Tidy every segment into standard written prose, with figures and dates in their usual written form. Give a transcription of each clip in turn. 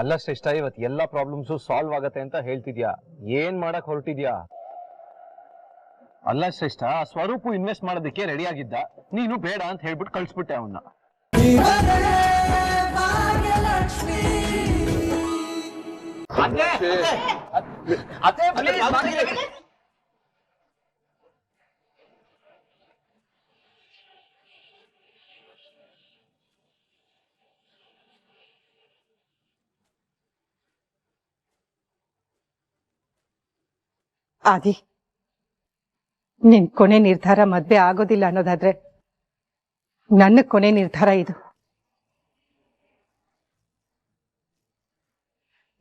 ಅಲ್ಲ ಶ್ರೇಷ್ಠ, ಇವತ್ತು ಎಲ್ಲಾ ಪ್ರಾಬ್ಲಮ್ಸು ಸಾಲ್ವ್ ಆಗತ್ತೆ ಅಂತ ಹೇಳ್ತಿದ್ಯಾ, ಏನ್ ಮಾಡಕ್ ಹೊರಟಿದ್ಯಾ? ಅಲ್ಲ ಶ್ರೇಷ್ಠ, ಸ್ವರೂಪು ಇನ್ವೆಸ್ಟ್ ಮಾಡೋದಕ್ಕೆ ರೆಡಿ ಆಗಿದ್ದ, ನೀನು ಬೇಡ ಅಂತ ಹೇಳ್ಬಿಟ್ಟು ಕಳ್ಸ್ಬಿಟ್ಟೆ ಅವನ್ನ. ಆದಿ, ನಿನ್ ಕೊನೆ ನಿರ್ಧಾರ ಮದ್ವೆ ಆಗೋದಿಲ್ಲ ಅನ್ನೋದಾದ್ರೆ ನನ್ನ ಕೊನೆ ನಿರ್ಧಾರ ಇದು.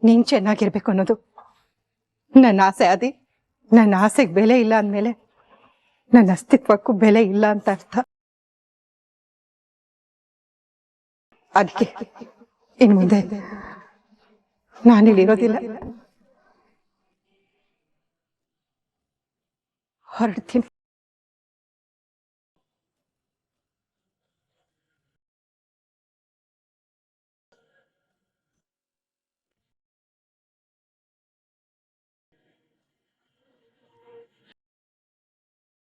ನೀನ್ ಚೆನ್ನಾಗಿರ್ಬೇಕು ಅನ್ನೋದು ನನ್ನ ಆಸೆ. ಆದಿ, ನನ್ನ ಆಸೆಗೆ ಬೆಲೆ ಇಲ್ಲ ಅಂದ್ಮೇಲೆ ನನ್ನ ಅಸ್ತಿತ್ವಕ್ಕೂ ಬೆಲೆ ಇಲ್ಲ ಅಂತ ಅರ್ಥ. ಅದಕ್ಕೆ ಇನ್ ಮುಂದೆ ನಾನಿಲ್ಲಿರೋದಿಲ್ಲ, ಹೊರಡ್ತೀನಿ.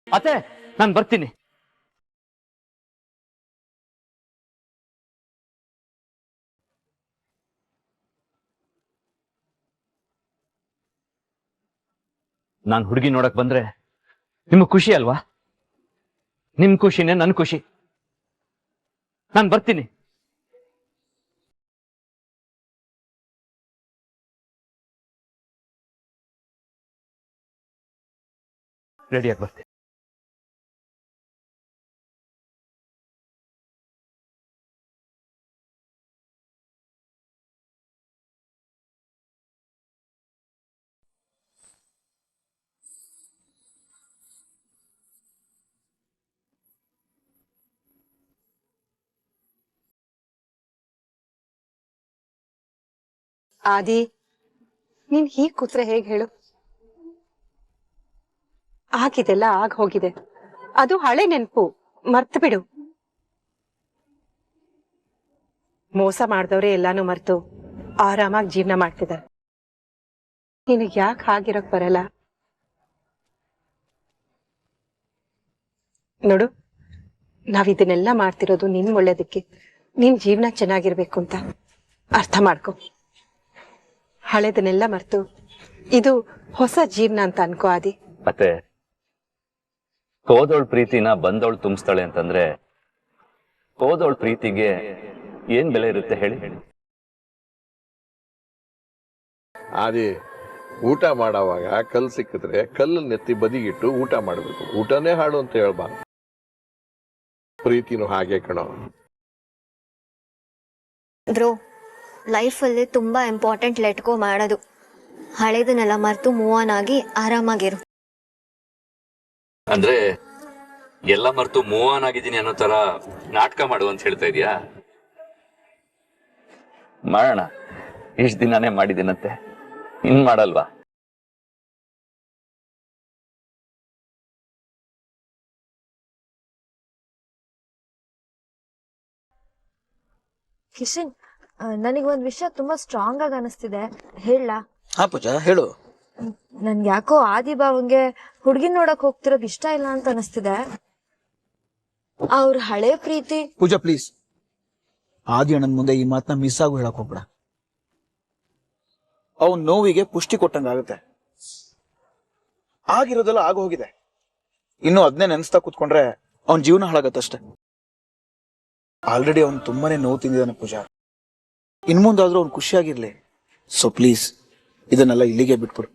ಅತ್ತೆ, ನಾನು ಬರ್ತೀನಿ. ನಾನು ಹುಡುಗಿ ನೋಡಕ್ ಬಂದ್ರೆ ನಿಮ್ಗೆ ಖುಷಿ ಅಲ್ವಾ? ನಿಮ್ ಖುಷಿನೇ ನನ್ ಖುಷಿ. ನಾನು ಬರ್ತೀನಿ. ರೆಡಿಯಾಗಿ ಬರ್ತೀನಿ. ಆದಿ, ನೀನ್ ಹೀಗ್ ಕೂತ್ರೆ ಹೇಗ್ ಹೇಳು? ಆಗಿದೆಲ್ಲ ಆಗ ಹೋಗಿದೆ, ಅದು ಹಳೆ ನೆನ್ಪು, ಮರ್ತು ಬಿಡು. ಮೋಸ ಮಾಡ್ದವ್ರೆ ಎಲ್ಲಾನು ಮರ್ತು ಆರಾಮಾಗಿ ಜೀವನ ಮಾಡ್ತಿದ್ದಾರೆ. ನಿನಗ್ ಯಾಕೆ ಹಾಗಿರಕ್ ಬರಲ್ಲ? ನೋಡು, ನಾವಿದನ್ನೆಲ್ಲ ಮಾಡ್ತಿರೋದು ನಿನ್ ಒಳ್ಳೇದಕ್ಕೆ, ನಿನ್ ಜೀವನ ಚೆನ್ನಾಗಿರ್ಬೇಕು ಅಂತ ಅರ್ಥ ಮಾಡ್ಕೊ. ಹಳೆದನ್ನೆಲ್ಲ ಮರ್ತು ಇದು ಹೊಸ ಜೀವನ ಅಂತ ಅನ್ಕೋ ಆದಿ. ಮತ್ತೆ ಹೋದವಳ ಪ್ರೀತಿನ ಬಂದವಳು ತುಂಬಿಸ್ತಾಳೆ ಅಂತಂದ್ರೆ ಹೋದವಳ ಪ್ರೀತಿಗೆ ಏನ್ ಬೆಲೆ ಇರುತ್ತೆ ಹೇಳಿ? ಆದಿ, ಊಟ ಮಾಡೋವಾಗ ಕಲ್ಲು ಸಿಕ್ಕಿದ್ರೆ ಕಲ್ಲು ನೆತ್ತಿ ಬದಿಗಿಟ್ಟು ಊಟ ಮಾಡಬೇಕು. ಊಟನೇ ಹಾಡು ಅಂತ ಹೇಳ್ಬಾರ್ದು. ಪ್ರೀತಿನೂ ಹಾಗೆ ಕಣೋ. ಬ್ರೋ, ಲೈಫಲ್ಲಿ ತುಂಬಾ ಇಂಪಾರ್ಟೆಂಟ್ ಲೆಟ್ ಗೋ ಮಾಡೋದು. ಹಳೇದನ್ನೆಲ್ಲ ಮರ್ತು ಮೂವ್ ಆನ್ ಆಗಿ ಆರಾಮಾಗಿರು. ಅಂದ್ರೆ ಎಲ್ಲ ಮರ್ತು ಮೂವ್ ಆನ್ ಆಗಿದ್ದೀನಿ ಅನ್ನೋ ತರ ನಾಟಕ ಮಾಡು ಅಂತ ಹೇಳ್ತಾ ಇದೀಯಾ? ಮಾಡೋಣ, ಇಷ್ಟ ದಿನಾನೇ ಮಾಡಿದ್ದೀನಂತೆ, ಇನ್ ಮಾಡಲ್ವಾ? ಕಿಶನ್, ನನಗೊಂದ್ ವಿಷಯ ತುಂಬಾ ಸ್ಟ್ರಾಂಗ್ ಆಗಿ ಅನಿಸ್ತಿದೆ, ಹೇಳ? ಹಾ ಪೂಜಾ, ಹೇಳು. ನನ್ಗೆ ಯಾಕೋ ಆದಿ ಬಾವಂಗೆ ಹುಡ್ಗಿನ್ ನೋಡಕ್ ಹೋಗ್ತಿರೋದ್ ಇಷ್ಟ ಇಲ್ಲ ಅಂತ ಅನಿಸ್ತಿದೆ. ಅವ್ರ ಹಳೆ ಪ್ರೀತಿ. ಪೂಜಾ ಪ್ಲೀಸ್, ಆದಿ ಅಣ್ಣನ್ ಮುಂದೆ ಈ ಮಾತನ್ನ ಮಿಸ್ ಆಗು ಹೇಳಕ್ ಹೋಗ್ಬೇಡ. ಅವನ್ ನೋವಿಗೆ ಪುಷ್ಟಿ ಕೊಟ್ಟಂಗಾಗುತ್ತೆ. ಆಗಿರೋದೆಲ್ಲ ಆಗ ಹೋಗಿದೆ, ಇನ್ನು ಅದನ್ನೇ ನೆನ್ಸ್ತಾ ಕೂತ್ಕೊಂಡ್ರೆ ಅವನ್ ಜೀವನ ಹಾಳಾಗತ್ತಷ್ಟೆ. ಆಲ್ರೆಡಿ ಅವ್ನು ತುಂಬಾನೇ ನೋವು ತಿಂದಿದ್ದಾನೆ ಪೂಜಾ. ಇನ್ ಮುಂದಾದ್ರೂ ಅವ್ನು ಖುಷಿಯಾಗಿರ್ಲಿ. ಸೊ ಪ್ಲೀಸ್, ಇದನ್ನೆಲ್ಲ ಇಲ್ಲಿಗೆ ಬಿಟ್ಬಿಡು.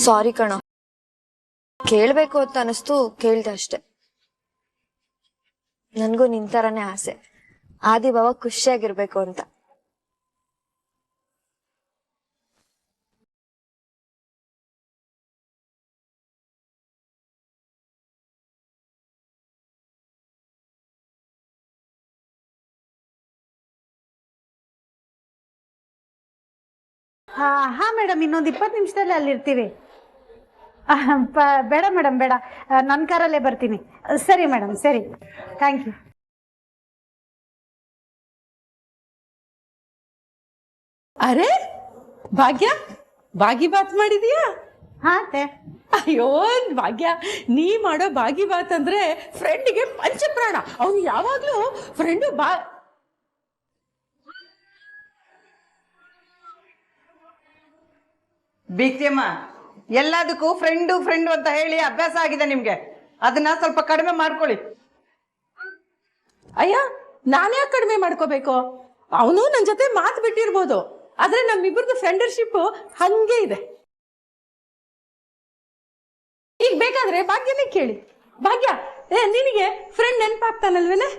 ಸಾರಿ ಕಣ, ಕೇಳ್ಬೇಕು ಅಂತ ಅನಿಸ್ತು, ಕೇಳ್ದೆ ಅಷ್ಟೆ. ನನ್ಗೂ ನಿಂತರನೇ ಆಸೆ, ಆದಿ ಬಾವ ಖುಷಿಯಾಗಿರ್ಬೇಕು ಅಂತ. ಹಾ ಮೇಡಮ್, ಇನ್ನೊಂದು 20 ನಿಮಿಷದಲ್ಲಿ ಅಲ್ಲಿರ್ತೀವಿ. ಬೇಡ ಮೇಡಮ್, ಬೇಡ, ನನ್ನ ಕಾರಲ್ಲೇ ಬರ್ತೀನಿ. ಸರಿ ಮೇಡಮ್, ಸರಿ, ಥ್ಯಾಂಕ್ ಯು. ಅರೆ ಭಾಗ್ಯ, ಬಾಗಿ ಬಾತ್ ಮಾಡಿದೀಯಾ? ಹಾ ಅತ್ತೆ. ಅಯ್ಯೋ ಭಾಗ್ಯ, ನೀ ಮಾಡೋ ಬಾಗಿ ಬಾತ್ ಅಂದ್ರೆ ಫ್ರೆಂಡಿಗೆ ಪಂಚಪ್ರಾಣ. ಅವನು ಯಾವಾಗ್ಲೂ ಫ್ರೆಂಡು ಬೀಗ್ತಿಯಮ್ಮ, ಎಲ್ಲದಕ್ಕೂ ಫ್ರೆಂಡು ಫ್ರೆಂಡು ಅಂತ ಹೇಳಿ ಅಭ್ಯಾಸ ಆಗಿದೆ ನಿಮ್ಗೆ. ಅದನ್ನ ಸ್ವಲ್ಪ ಕಡಿಮೆ ಮಾಡ್ಕೊಳ್ಳಿ. ಅಯ್ಯ, ನಾನ್ಯಾಕೆ ಕಡಿಮೆ ಮಾಡ್ಕೋಬೇಕು? ಅವನು ನನ್ನ ಜೊತೆ ಮಾತು ಬಿಟ್ಟಿರ್ಬೋದು, ಆದ್ರೆ ನಮ್ಮಿಬ್ಬರದು ಫ್ರೆಂಡರ್ಶಿಪ್ ಹಂಗೆ ಇದೆ. ಈಗ ಬೇಕಾದ್ರೆ ಭಾಗ್ಯನೇ ಕೇಳಿ. ಭಾಗ್ಯ, ನಿನಗೆ ಫ್ರೆಂಡ್ ನೆನಪಾಗ್ತಾನಲ್ವೇನೆ?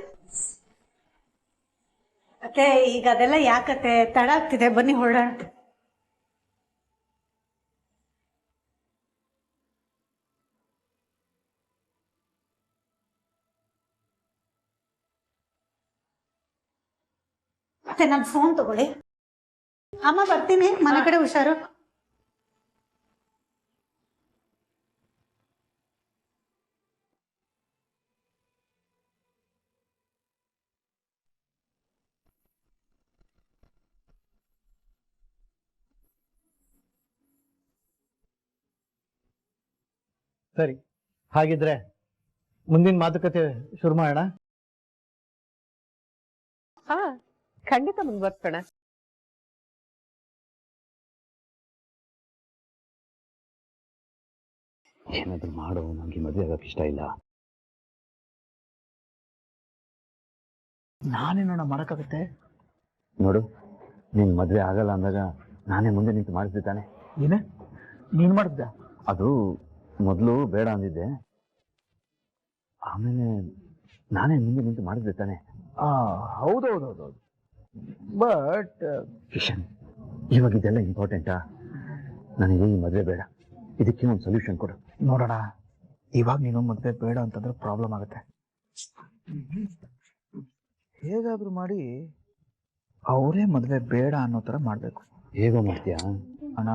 ಅತ್ತೆ ಈಗ ಅದೆಲ್ಲ ಯಾಕತ್ತೆ, ತಡ ಆಗ್ತಿದೆ, ಬನ್ನಿ ಹೊರಡೋಣ. ಮತ್ತೆ ನನ್ನ ಫೋನ್ ತಗೊಳ್ಳಿ. ಅಮ್ಮ ಬರ್ತೀನಿ, ಮನೆ ಕಡೆ ಹುಷಾರು. ಸರಿ, ಹಾಗಿದ್ರೆ ಮುಂದಿನ ಮಾತುಕತೆ ಶುರು ಮಾಡೋಣ. ಹಾ, ಖಂಡಿತ ಮುಂದುವರ್ಸೋಣ. ಏನಾದ್ರು ಮಾಡು, ನನಗೆ ಮದುವೆ ಆಗಕ್ಕೆ ಇಷ್ಟ ಇಲ್ಲ. ನಾನೇನೋಣ ಮಾಡಕ್ಕಾಗತ್ತೆ? ನೋಡು, ನಿನ್ ಮದುವೆ ಆಗಲ್ಲ ಅಂದಾಗ ನಾನೇ ಮುಂದೆ ನಿಂತು ಮಾಡಿಸ್ದೆ ತಾನೆ. ಏನೇ ನೀನ್ ಮಾಡಿದ್ದ? ಅದು ಮೊದಲು ಬೇಡ ಅಂದಿದ್ದೆ, ಆಮೇಲೆ ನಾನೇ ಮುಂದೆ ನಿಂತು ಮಾಡಿಸ್ದೆ ತಾನೆ. ಹೌದೌದೌದೌದು. ಬಟ್ ಕಿಶನ್, ಇವಾಗ ಇದೆಲ್ಲ ಇಂಪಾರ್ಟೆಂಟಾ? ನನಗೆ ಈ ಮದುವೆ ಬೇಡ, ಇದಕ್ಕೆ ಒಂದು ಸೊಲ್ಯೂಷನ್ ಕೊಡು. ನೋಡೋಣ, ಇವಾಗ ನೀನು ಮದುವೆ ಬೇಡ ಅಂತಂದ್ರೆ ಪ್ರಾಬ್ಲಮ್ ಆಗುತ್ತೆ. ಹೇಗಾದ್ರೂ ಮಾಡಿ ಅವರೇ ಮದುವೆ ಬೇಡ ಅನ್ನೋ ತರ ಮಾಡ್ಬೇಕು. ಹೇಗೋ ಮಾಡ್ತೀಯಾ? ಅಣ್ಣ,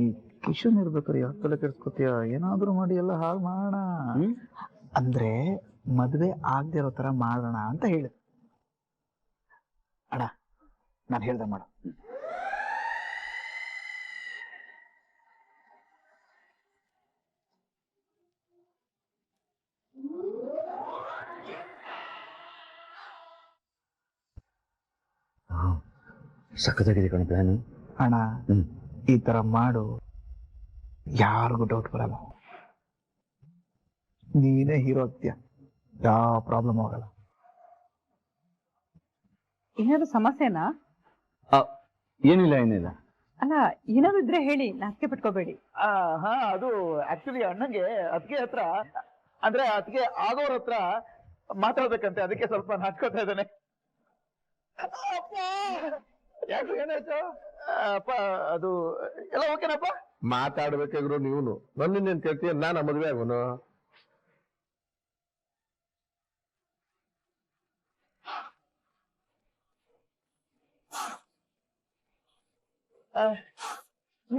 ಈ ಕಿಶನ್ ಇರ್ಬೇಕಾರೆ ಯಾವ ತಲೆ ಕೆಡ್ಸ್ಕೊತೀಯ? ಏನಾದ್ರೂ ಮಾಡಿ ಎಲ್ಲ ಹಾಳು ಮಾಡೋಣ. ಅಂದ್ರೆ ಮದುವೆ ಆಗದೆ ಇರೋ ತರ ಮಾಡೋಣ ಅಂತ ಹೇಳಿ. ಅಣ್ಣ, ನಾನು ಹೇಳ್ದೆ ಮಾಡು. ಸಖತ್ತಾಗಿದೆ ಕಣ ಪ್ಲಾನು. ಅಣ್ಣ, ಈ ತರ ಮಾಡು, ಯಾರಿಗೂ ಡೌಟ್ ಬರಲ್ಲ. ನೀನೇ ಹೀರೋ ಆಗ್ತೀಯ, ಯಾವ ಪ್ರಾಬ್ಲಮ್ ಆಗಲ್ಲ. ಏನಾದ್ರು ಸಮಸ್ಯೆನಾ? ಏನಿಲ್ಲ ಏನಿಲ್ಲ. ಅಲ್ಲ, ಏನಾದ್ರು ಇದ್ರೆ ಹೇಳಿ, ನಾಚಿಕೆ ಪಟ್ಕೋಬೇಡಿ. ಹಾ, ಅದು ಆಕ್ಚುಲಿ ಅಣ್ಣಂಗೆ ಅತ್ತಿಗೆ ಹತ್ರ, ಅಂದ್ರೆ ಅತ್ತಿಗೆ ಆಗೋರ ಹತ್ರ ಮಾತಾಡ್ಬೇಕಂತೆ, ಅದಕ್ಕೆ ಸ್ವಲ್ಪ ನಾಚ್ಕೋತಾ ಇದ್ದಾನೆ. ಯಾಕೆ, ಏನಾಯ್ತು ಅಪ್ಪ? ಅದು ಎಲ್ಲ ಓಕೆನಪ್ಪ? ಮಾತಾಡ್ಬೇಕಾದ್ರು ನೀವನು ನನ್ನೇನ್ ಕೇಳ್ತೀಯ? ನಾನು ಮದುವೆ ಆಗೋನು?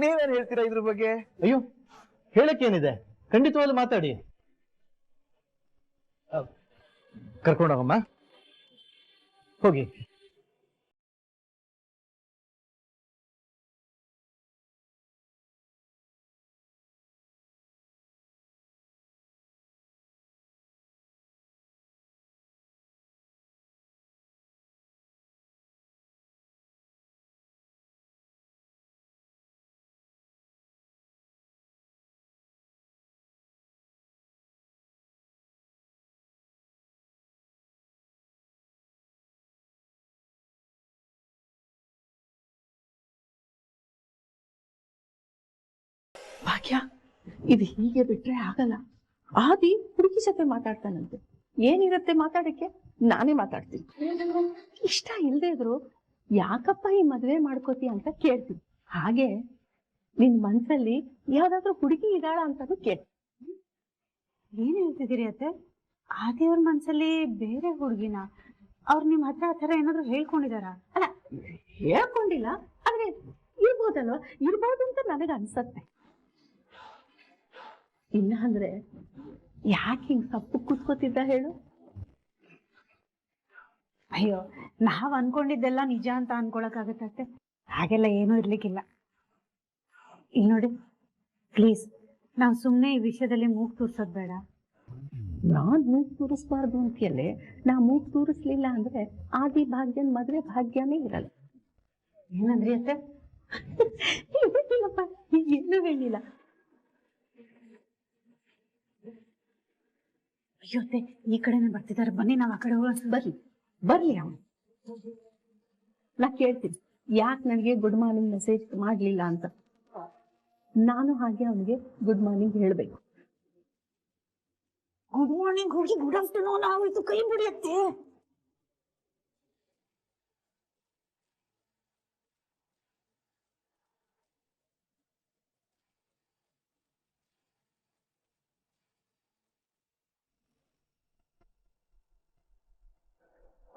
ನೀವೇನ್ ಹೇಳ್ತೀರಾ ಇದ್ರ ಬಗ್ಗೆ? ಅಯ್ಯೋ, ಹೇಳಕ್ಕೇನಿದೆ, ಖಂಡಿತವಾಗ್ಲೂ ಮಾತಾಡಿ. ಕರ್ಕೊಂಡೋಗಮ್ಮ, ಹೋಗಿ. ಭಾಗ್ಯ, ಇದು ಹೀಗೆ ಬಿಟ್ರೆ ಆಗಲ್ಲ. ಆದಿ ಹುಡುಗಿ ಜೊತೆ ಮಾತಾಡ್ತಾನಂತೆ. ಏನಿರತ್ತೆ ಮಾತಾಡಕ್ಕೆ? ನಾನೇ ಮಾತಾಡ್ತೀನಿ. ಇಷ್ಟ ಇಲ್ದೇ ಇದ್ರು ಯಾಕಪ್ಪ ಈ ಮದ್ವೆ ಮಾಡ್ಕೋತೀಯ ಅಂತ ಕೇಳ್ತೀನಿ. ಹಾಗೆ ನಿನ್ ಮನ್ಸಲ್ಲಿ ಯಾವ್ದಾದ್ರು ಹುಡುಗಿ ಇದ್ದಾಳ ಅಂತಾನು ಕೇಳಿ. ಏನ್ ಹೇಳ್ತಿದ್ದೀರಿ ಅತ್ತೆ? ಆದಿಯವ್ರ ಮನ್ಸಲ್ಲಿ ಬೇರೆ ಹುಡುಗಿನ? ಅವ್ರು ನಿಮ್ ಹತ್ರ ಆ ಥರ ಏನಾದ್ರು ಹೇಳ್ಕೊಂಡಿದಾರ? ಅಲ್ಲ, ಹೇಳ್ಕೊಂಡಿಲ್ಲ, ಆದ್ರೆ ಇರ್ಬೋದಲ್ವ? ಇರ್ಬೋದು ಅಂತ ನನಗೆ ಅನ್ಸತ್ತೆ. ಇಲ್ಲ ಅಂದ್ರೆ ಯಾಕೆ ಹಿಂಗ್ ಸಪ್ಪು ಕೂತ್ಕೋತಿದ್ದ ಹೇಳು? ಅಯ್ಯೋ, ನಾವ್ ಅನ್ಕೊಂಡಿದ್ದೆಲ್ಲ ನಿಜ ಅಂತ ಅನ್ಕೊಳಕ್ ಆಗತ್ತೆ? ಹಾಗೆಲ್ಲ ಏನೂ ಇರ್ಲಿಕ್ಕಿಲ್ಲ. ಇಲ್ಲಿ ನೋಡಿ ಪ್ಲೀಸ್, ನಾವು ಸುಮ್ಮನೆ ಈ ವಿಷಯದಲ್ಲಿ ಮೂಗು ತೂರ್ಸೋದು ಬೇಡ. ನಾನ್ ಮೂಗ್ ತೂರಿಸ್ಬಾರ್ದು ಅಂತೀಯಲ್ಲೇ, ನಾ ಮೂಗ್ ತೂರಿಸ್ಲಿಲ್ಲ ಅಂದ್ರೆ ಆದಿ ಭಾಗ್ಯನ್ ಮದ್ವೆ ಭಾಗ್ಯನೇ ಇರಲ್ಲ. ಏನಂದ್ರಿ ಅತ್ತೆ? ಇಲ್ಲಪ್ಪ, ಏನೂ ಹೇಳಿಲ್ಲ. ಅಯ್ಯೋ ಅತ್ತೆ, ಈ ಕಡೆನೆ ಬರ್ತಿದ್ದಾರೆ, ಬನ್ನಿ ನಾವು ಆ ಕಡೆ ಹೋಗೋಣ. ಬರ್ಲಿ ಅವನು. ನಾ ಕೇಳ್ತೀನಿ ಯಾಕೆ ನನಗೆ ಗುಡ್ ಮಾರ್ನಿಂಗ್ ಮೆಸೇಜ್ ಮಾಡ್ಲಿಲ್ಲ ಅಂತ. ನಾನು ಹಾಗೆ ಅವನಿಗೆ ಗುಡ್ ಮಾರ್ನಿಂಗ್ ಹೇಳ್ಬೇಕು. ಗುಡ್ ಮಾರ್ನಿಂಗ್ ಹೋಗಿ ಗುಡ್ ಆಫ್ಟರ್ನೂನ್ ಆಗೋಯ್ತು, ಕೈ ಬಿಡಿಯತ್ತೆ.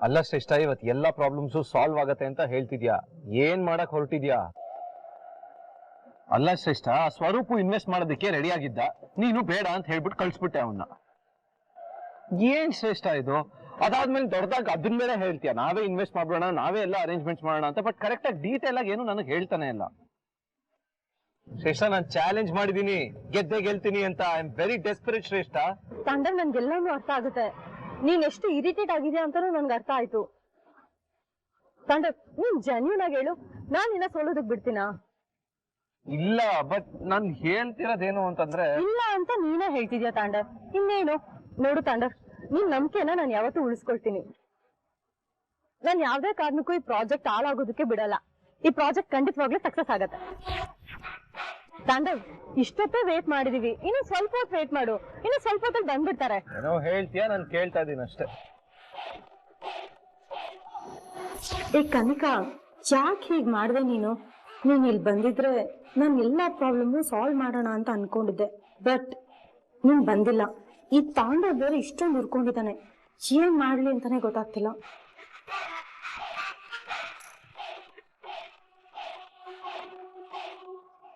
ಅಲ್ಲ ಶ್ರೇಷ್ಠ, ಇವತ್ತು ಎಲ್ಲಾ ಪ್ರಾಬ್ಲಮ್ಸು ಸಾಲ್ವ್ ಆಗತ್ತೆ ಅಂತ ಹೇಳ್ತಿದ್ಯಾ, ಏನ್ ಮಾಡಕ್ ಹೊರಟಿದ್ಯಾ? ಅಲ್ಲ ಶ್ರೇಷ್ಠ, ಸ್ವರೂಪು ಇನ್ವೆಸ್ಟ್ ಮಾಡೋದಕ್ಕೆ ರೆಡಿ ಆಗಿದ್ದ, ನೀನು ಬೇಡ ಅಂತ ಹೇಳ್ಬಿಟ್ಟು ಕಳ್ಸ್ಬಿಟ್ಟೆ ಅವನ್ನ. ಏನ್ ಶ್ರೇಷ್ಠ ಇದು? ಅದಾದ್ಮೇಲೆ ದೊಡ್ಡದಾಗ ಅದನ್ನ ಮೇಲೆ ಹೇಳ್ತೀಯ ನಾವೇ ಇನ್ವೆಸ್ಟ್ ಮಾಡೋಣ, ನಾವೇ ಎಲ್ಲ ಅರೇಂಜ್ಮೆಂಟ್ಸ್ ಮಾಡೋಣ ಅಂತ. ಬಟ್ ಕರೆಕ್ಟ್ ಆಗಿ ಡೀಟೇಲ್ ಆಗಿ ಏನು ನನಗೆ ಹೇಳ್ತಾನೆ ಇಲ್ಲ. ಶ್ರೇಷ್ಠ, ನಾನು ಚಾಲೆಂಜ್ ಮಾಡಿದೀನಿ, ಗೆದ್ದೆ ಗೆಲ್ತೀನಿ ಅಂತ. ಐ ಆಮ್ ವೆರಿ ಡೆಸ್ಪರೇಟ್ ಶ್ರೇಷ್ಠ. ತಾಂಡವ್ ನನ್ಗೆಲ್ಲಾನು ಅರ್ಥ ಆಗುತ್ತೆ. ನೀನ್ ಎಷ್ಟು ಇರಿಟೇಟ್ ಆಗಿದ್ಯಾ ಅಂತಾನು ನನ್ಗೆ ಅರ್ಥ ಆಯ್ತು. ತಾಂಡವ್, ನೀನ್ ಜೆನ್ಯೂನ್ ಆಗಿ ಹೇಳು, ನಾನ್ ನಿನ್ನ ಸೋಲೋದಕ್ ಬಿಡ್ತೀನಾ? ಇಲ್ಲ, ಬಟ್ ನಾನ್ ಹೇಳ್ತಿರೋದೇನು ಅಂತಂದ್ರೆ, ಇಲ್ಲ ಅಂತ ನೀನೇ ಹೇಳ್ತಿದ್ಯಾ ತಾಂಡವ್. ಇನ್ನೇನು ನೋಡು ತಾಂಡವ್, ನಿನ್ ನಂಬಿಕೆನ ನಾನು ಯಾವತ್ತೂ ಉಳಿಸ್ಕೊಳ್ತೀನಿ. ನಾನ್ ಯಾವ್ದೇ ಕಾರಣಕ್ಕೂ ಈ ಪ್ರಾಜೆಕ್ಟ್ ಹಾಳಾಗೋದಕ್ಕೆ ಬಿಡಲ್ಲ. ಈ ಪ್ರಾಜೆಕ್ಟ್ ಖಂಡಿತವಾಗ್ಲೂ ಸಕ್ಸಸ್ ಆಗತ್ತೆ. ತಾಂಡವ್, ಇಷ್ಟೊತ್ತೇ ವೇಟ್ ಮಾಡಿದೀವಿ, ಇನ್ನು ಸ್ವಲ್ಪ ಹೊತ್ತು ವೇಟ್ ಮಾಡು, ಇನ್ನು ಸ್ವಲ್ಪ ಹೊತ್ತಲ್ಲಿ ಬಂದ್ಬಿಡ್ತಾರೆ. ಏನೋ ಹೇಳ್ತೀಯಾ, ನಾನು ಕೇಳ್ತಾ ಇದ್ದೀನಿ ಅಷ್ಟೇ. ಏ ಕನಿಕಾ, ಯಾಕೆ ಹೀಗ್ ಮಾಡ್ದೆ ನೀನು? ನೀನ್ ಇಲ್ಲಿ ಬಂದಿದ್ರೆ ನಾನು ಎಲ್ಲಾ ಪ್ರಾಬ್ಲಮ್ ಸಾಲ್ವ್ ಮಾಡೋಣ ಅಂತ ಅನ್ಕೊಂಡಿದ್ದೆ. ಬಟ್ ನೀನ್ ಬಂದಿಲ್ಲ. ಈ ತಾಂಡವ್ ಬೇರೆ ಇಷ್ಟೊಂದು ಹುರ್ಕೊಂಡಿದ್ದಾನೆ, ಏನ್ ಮಾಡ್ಲಿ ಅಂತಾನೆ ಗೊತ್ತಾಗ್ತಿಲ್ಲ.